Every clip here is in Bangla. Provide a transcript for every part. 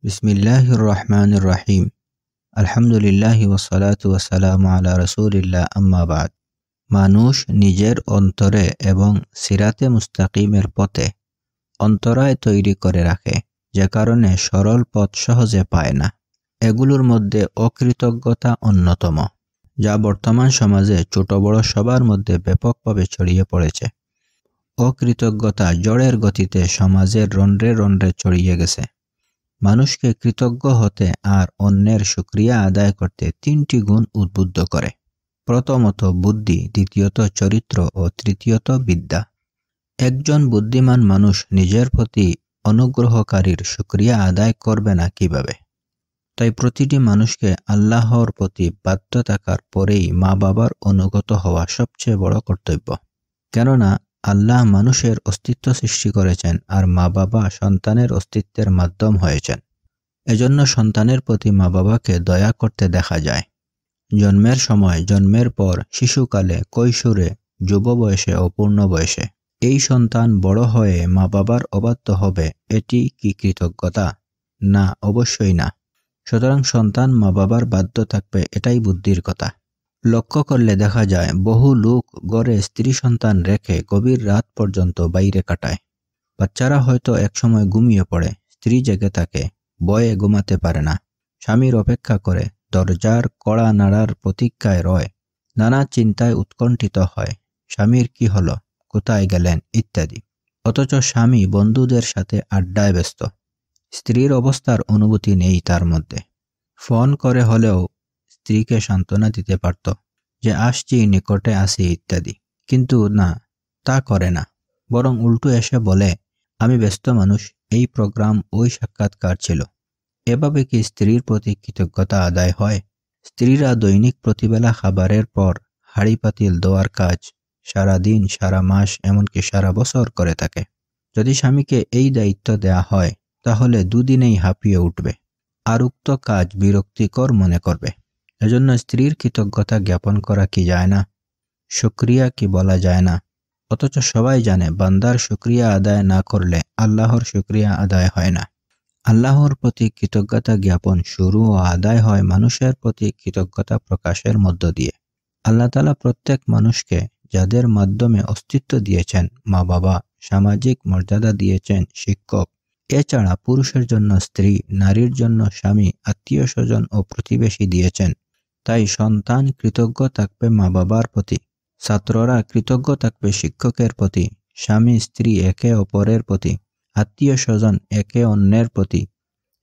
বিসমিল্লাহির রহমানির রহিম। আলহামদুলিল্লাহি ওয়াসসালাতু ওয়াসসালামু আলা রাসূলিল্লাহ, আম্মা বাদ। মানুষ নিজের অন্তরে এবং সিরাতে মুস্তাকিমের পথে অন্তরায় তৈরি করে রাখে, যে কারণে সরল পথ সহজে পায় না। এগুলোর মধ্যে অকৃতজ্ঞতা অন্যতম, যা বর্তমান সমাজে ছোট বড় সবার মধ্যে ব্যাপকভাবে ছড়িয়ে পড়েছে। অকৃতজ্ঞতা ঝড়ের গতিতে সমাজের রন্ধ্রে রন্ধ্রে ছড়িয়ে গেছে। মানুষকে কৃতজ্ঞ হতে আর অন্যের শুকরিয়া আদায় করতে তিনটি গুণ উদ্বুদ্ধ করে। প্রথমত বুদ্ধি, দ্বিতীয়ত চরিত্র ও তৃতীয়ত বিদ্যা। একজন বুদ্ধিমান মানুষ নিজের প্রতি অনুগ্রহকারীর শুকরিয়া আদায় করবে না কিভাবে? তাই প্রতিটি মানুষকে আল্লাহর প্রতি বাধ্য থাকার পরেই মা বাবার অনুগত হওয়া সবচেয়ে বড় কর্তব্য। কেননা আল্লাহ মানুষের অস্তিত্ব সৃষ্টি করেছেন, আর মা বাবা সন্তানের অস্তিত্বের মাধ্যম হয়েছেন। এজন্য সন্তানের প্রতি মা বাবাকে দয়া করতে দেখা যায়। জন্মের সময়, জন্মের পর, শিশুকালে, কৈশোরে, যুব বয়সে ও পূর্ণ বয়সে। এই সন্তান বড় হয়ে মা বাবার অবাধ্য হবে, এটি কি কৃতজ্ঞতা? না, অবশ্যই না। সুতরাং সন্তান মা বাবার বাধ্য থাকবে, এটাই বুদ্ধির কথা। লক্ষ্য করলে দেখা যায় বহু লোক গড়ে স্ত্রী সন্তান রেখে গভীর রাত পর্যন্ত বাইরে কাটায়। বাচ্চারা হয়তো একসময় ঘুমিয়ে পড়ে, স্ত্রী জেগে থাকে, ভয়ে ঘুমাতে পারে না, স্বামীর অপেক্ষা করে, দরজার কড়া নাড়ার প্রতীক্ষায় রয়, নানা চিন্তায় উৎকণ্ঠিত হয়, স্বামীর কি হলো, কোথায় গেলেন ইত্যাদি। অথচ স্বামী বন্ধুদের সাথে আড্ডায় ব্যস্ত। স্ত্রীর অবস্থার অনুভূতি নেই তার মধ্যে। ফোন করে হলেও স্ত্রীকে সান্ত্বনা দিতে পারত যে আসছি, নিকটে আসি ইত্যাদি। কিন্তু না, তা করে না। বরং উল্টো এসে বলে, আমি ব্যস্ত মানুষ, এই প্রোগ্রাম, ওই সাক্ষাৎকার ছিল। এভাবে কি স্ত্রীর প্রতি কৃতজ্ঞতা আদায় হয়? স্ত্রীরা দৈনিক প্রতিবেলা খাবারের পর হাঁড়ি পাতিল ধোয়ার কাজ সারা দিন, সারা মাস, এমনকি সারা বছর করে থাকে। যদি স্বামীকে এই দায়িত্ব দেয়া হয়, তাহলে দুদিনেই হাঁপিয়ে উঠবে, আর উক্ত কাজ বিরক্তিকর মনে করবে। এজন্য স্ত্রীর কৃতজ্ঞতা জ্ঞাপন করা কি যায় না? শুকরিয়া কি বলা যায় না? অথচ সবাই জানে বান্দার শুকরিয়া আদায় না করলে আল্লাহর শুকরিয়া আদায় হয় না। আল্লাহর প্রতি কৃতজ্ঞতা জ্ঞাপন শুরু ও আদায় হয় মানুষের প্রতি কৃতজ্ঞতা প্রকাশের মধ্য দিয়ে। আল্লাহ তাআলা প্রত্যেক মানুষকে যাদের মাধ্যমে অস্তিত্ব দিয়েছেন, মা বাবা, সামাজিক মর্যাদা দিয়েছেন শিক্ষক, এছাড়া পুরুষের জন্য স্ত্রী, নারীর জন্য স্বামী, আত্মীয় স্বজন ও প্রতিবেশী দিয়েছেন। তাই সন্তান কৃতজ্ঞ থাকবে মা বাবার প্রতি, ছাত্ররা কৃতজ্ঞ থাকবে শিক্ষকের প্রতি, স্বামী স্ত্রী একে অপরের প্রতি, আত্মীয় স্বজন একে অন্যের প্রতি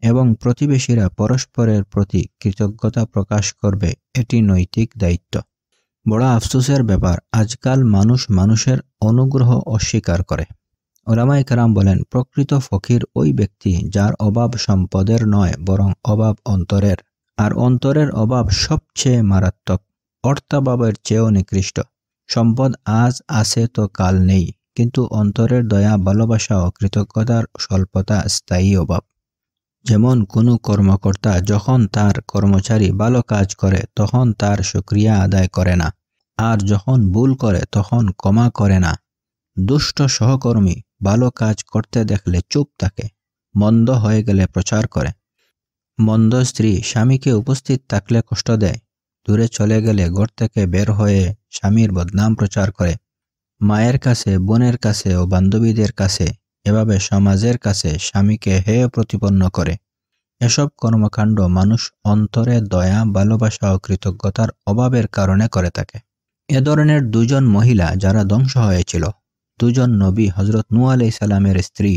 এবং প্রতিবেশীরা পরস্পরের প্রতি কৃতজ্ঞতা প্রকাশ করবে। এটি নৈতিক দায়িত্ব। বড় আফসোসের ব্যাপার, আজকাল মানুষ মানুষের অনুগ্রহ অস্বীকার করে। উলামায়ে কেরাম বলেন, প্রকৃত ফকির ওই ব্যক্তি যার অভাব সম্পদের নয়, বরং অভাব অন্তরের। আর অন্তরের অভাব সবচেয়ে মারাত্মক, অর্থাভাবের চেয়েও নিকৃষ্ট। সম্পদ আজ আছে তো কাল নেই, কিন্তু অন্তরের দয়া, ভালোবাসা ও কৃতজ্ঞতার স্বল্পতা স্থায়ী অভাব। যেমন কোনো কর্মকর্তা যখন তার কর্মচারী ভালো কাজ করে তখন তার শুকরিয়া আদায় করে না, আর যখন ভুল করে তখন ক্ষমা করে না। দুষ্ট সহকর্মী ভালো কাজ করতে দেখলে চুপ থাকে, মন্দ হয়ে গেলে প্রচার করে। মন্দ স্ত্রী স্বামীকে উপস্থিত থাকলে কষ্ট দেয়, দূরে চলে গেলে ঘর থেকে বের হয়ে স্বামীর বদনাম প্রচার করে। মায়ের কাছে, বোনের কাছে ও বান্ধবীদের কাছে, এভাবে সমাজের কাছে স্বামীকে হেয় প্রতিপন্ন করে। এসব কর্মকাণ্ড মানুষ অন্তরে দয়া, ভালোবাসা ও কৃতজ্ঞতার অভাবের কারণে করে থাকে। এ ধরনের দুজন মহিলা যারা ধ্বংস হয়েছিল, দুজন নবী, হজরত নূহ আলাইহিস সালামের স্ত্রী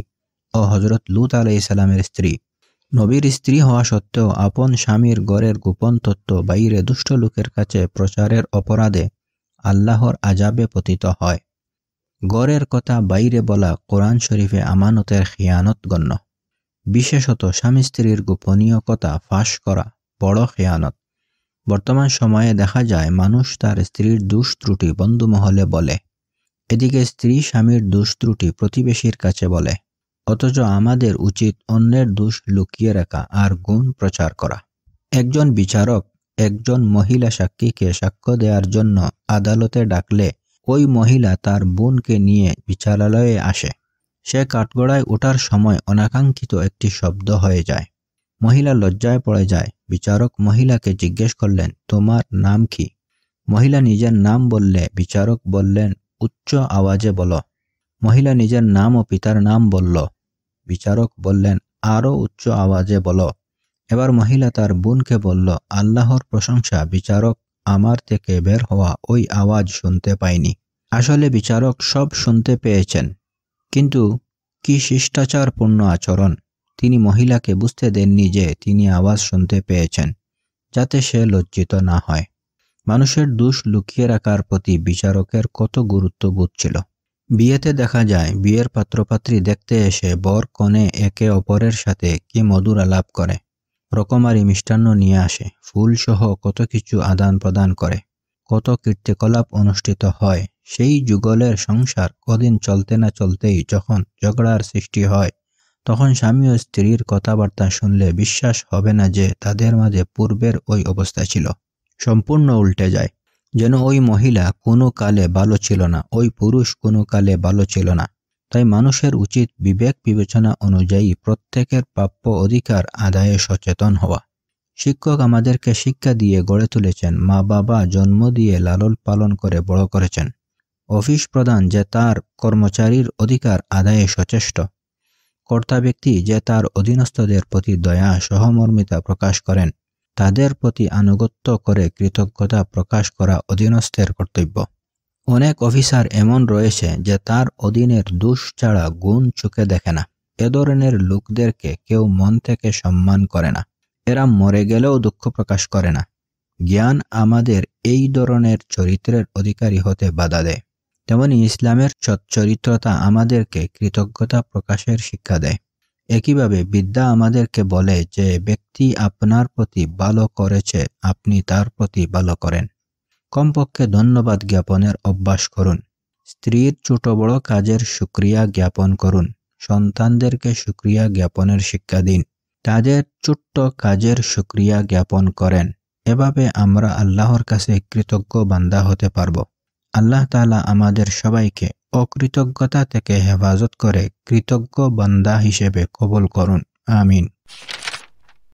ও হজরত লূত আলাইহিস সালামের স্ত্রী। নবীর স্ত্রী হওয়া সত্ত্বেও আপন স্বামীর ঘরের গোপন তথ্য বাইরে দুষ্ট লোকের কাছে প্রচারের অপরাধে আল্লাহর আযাবে পতিত হয়। ঘরের কথা বাইরে বলা কোরআন শরীফে আমানতের খিয়ানত গণ্য। বিশেষত স্বামী স্ত্রীর গোপনীয় কথা ফাঁস করা বড় খিয়ানত। বর্তমান সময়ে দেখা যায় মানুষ তার স্ত্রীর দোষ ত্রুটি বন্ধু মহলে বলে, এদিকে স্ত্রী স্বামীর দোষ ত্রুটি প্রতিবেশীর কাছে বলে। অথচ আমাদের উচিত অন্যের দোষ লুকিয়ে রাখা আর গুণ প্রচার করা। একজন বিচারক একজন মহিলা সাক্ষীকে সাক্ষ্য দেওয়ার জন্য আদালতে ডাকলে ওই মহিলা তার বোনকে নিয়ে বিচারালয়ে আসে। সে কাঠগড়ায় ওঠার সময় অনাকাঙ্ক্ষিত একটি শব্দ হয়ে যায়। মহিলা লজ্জায় পড়ে যায়। বিচারক মহিলাকে জিজ্ঞেস করলেন, তোমার নাম কি? মহিলা নিজের নাম বললে বিচারক বললেন, উচ্চ আওয়াজে বলো। মহিলা নিজের নাম ও পিতার নাম বলল। বিচারক বললেন, আরও উচ্চ আওয়াজে বলো। এবার মহিলা তার বোনকে বলল, আল্লাহর প্রশংসা, বিচারক আমার থেকে বের হওয়া ওই আওয়াজ শুনতে পায়নি। আসলে বিচারক সব শুনতে পেয়েছেন, কিন্তু কি শিষ্টাচারপূর্ণ আচরণ! তিনি মহিলাকে বুঝতে দেননি যে তিনি আওয়াজ শুনতে পেয়েছেন, যাতে সে লজ্জিত না হয়। মানুষের দোষ লুকিয়ে রাখার প্রতি বিচারকের কত গুরুত্ববোধ ছিল। বিয়েতে দেখা যায়, বিয়ের পাত্রপাত্রী দেখতে এসে বর কনে একে অপরের সাথে কি মধুর আলাপ করে, রকমারি মিষ্টান্ন নিয়ে আসে, ফুলসহ কত কিছু আদান প্রদান করে, কত কীর্তিকলাপ অনুষ্ঠিত হয়। সেই যুগলের সংসার কদিন চলতে না চলতেই যখন ঝগড়ার সৃষ্টি হয়, তখন স্বামী ও স্ত্রীর কথাবার্তা শুনলে বিশ্বাস হবে না যে তাদের মাঝে পূর্বের ওই অবস্থা ছিল। সম্পূর্ণ উল্টে যায়, যেন ওই মহিলা কোনো কালে ভালো ছিল না, ওই পুরুষ কোনো কালে ভালো ছিল না। তাই মানুষের উচিত বিবেক বিবেচনা অনুযায়ী প্রত্যেকের প্রাপ্য অধিকার আদায়ে সচেতন হওয়া। শিক্ষক আমাদেরকে শিক্ষা দিয়ে গড়ে তুলেছেন, মা বাবা জন্ম দিয়ে লালন পালন করে বড় করেছেন। অফিস প্রধান যে তার কর্মচারীর অধিকার আদায়ে সচেষ্ট, কর্তা ব্যক্তি যে তার অধীনস্থদের প্রতি দয়া সহমর্মিতা প্রকাশ করেন, তাদের প্রতি আনুগত্য করে কৃতজ্ঞতা প্রকাশ করা অধীনস্থের কর্তব্য। অনেক অফিসার এমন রয়েছে যে তার অধীনের দোষ ছাড়া গুণ চোখে দেখে না। এ ধরনের লোকদেরকে কেউ মন থেকে সম্মান করে না। এরা মরে গেলেও দুঃখ প্রকাশ করে না। জ্ঞান আমাদের এই ধরনের চরিত্রের অধিকারী হতে বাধা দেয়। তেমনি ইসলামের সচ্চরিত্রতা আমাদেরকে কৃতজ্ঞতা প্রকাশের শিক্ষা দেয়। একইভাবে বিদ্যা আমাদেরকে বলে যে ব্যক্তি আপনার প্রতি ভালো করেছে, আপনি তার প্রতি ভালো করেন। কমপক্ষে ধন্যবাদ জ্ঞাপনের অভ্যাস করুন। স্ত্রীর ছোট বড় কাজের শুকরিয়া জ্ঞাপন করুন। সন্তানদেরকে শুকরিয়া জ্ঞাপনের শিক্ষা দিন। তাদের ছোট্ট কাজের শুকরিয়া জ্ঞাপন করেন। এভাবে আমরা আল্লাহর কাছে কৃতজ্ঞ বান্দা হতে পারব। আল্লাহ তাআলা আমাদের সবাইকে অকৃতজ্ঞতা থেকে হেফাজত করে কৃতজ্ঞ বান্দা হিসেবে কবুল করুন। আমিন।